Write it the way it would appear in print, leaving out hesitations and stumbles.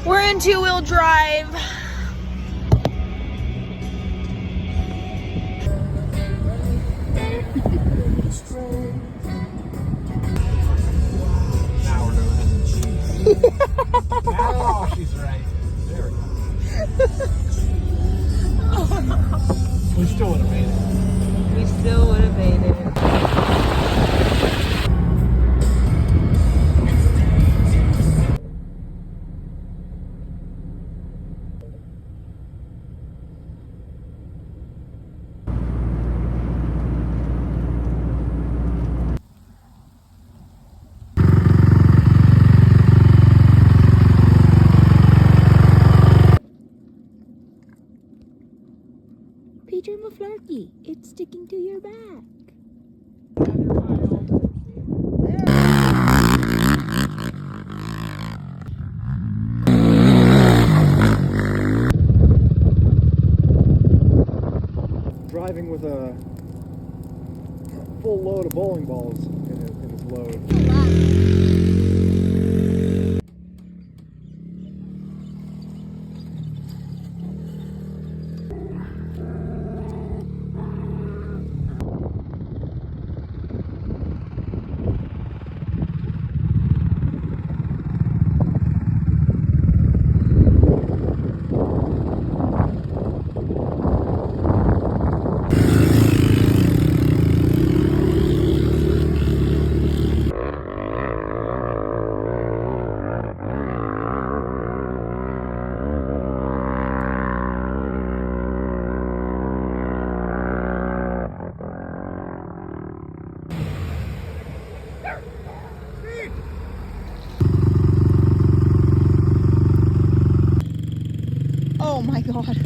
We're in two-wheel drive. Now we're doing it. Now she's right. There we go. We still would have made it. We still would have made it. Peter Maflarkey, it's sticking to your back. Driving with a full load of bowling balls in his load. Oh my God.